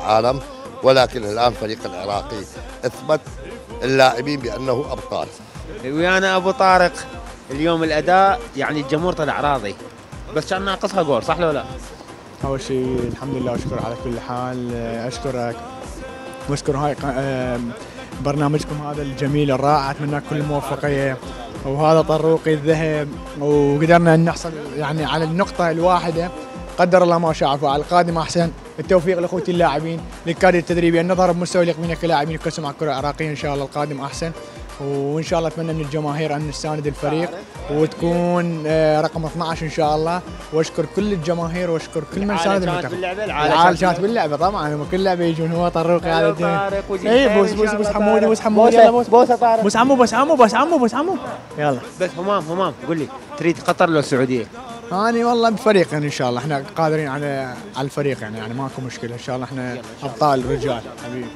العالم، ولكن الآن فريق العراقي أثبت اللاعبين بأنه أبطال. ويانا أبو طارق، اليوم الأداء يعني الجمهور طلع راضي، بس كان ناقصها جول، صح لو لا؟ أول شيء الحمد لله وأشكر على كل حال، أشكرك وأشكر هاي برنامجكم هذا الجميل الرائع، أتمنى كل الموفقية. وهذا طروقي الذهب، وقدرنا أن نحصل يعني على النقطة الواحدة، قدر الله ما شاء فعل. القادم أحسن، التوفيق لأخوتي اللاعبين، للكادر التدريبي، أن نظهر بمستوى يليق بنا كلاعبين يكسوا مع الكرة العراقية. إن شاء الله القادم أحسن، وإن شاء الله أتمنى من الجماهير أن نساند الفريق وتكون رقم 12 إن شاء الله. وأشكر كل الجماهير وأشكر كل من ساند المنتخب. العالم كانت باللعبة طبعا، هم كل لعبة يجون. هو طروقي هذا اي بوس حمودي، بوس حمودي، يلا بوس طارق، بوس عمو يلا. بس همام قول لي، تريد قطر لو السعودية؟ أنا والله بفريق يعني، إن شاء الله احنا قادرين على الفريق يعني ماكو مشكلة. إن شاء الله احنا أبطال رجال حبيبي.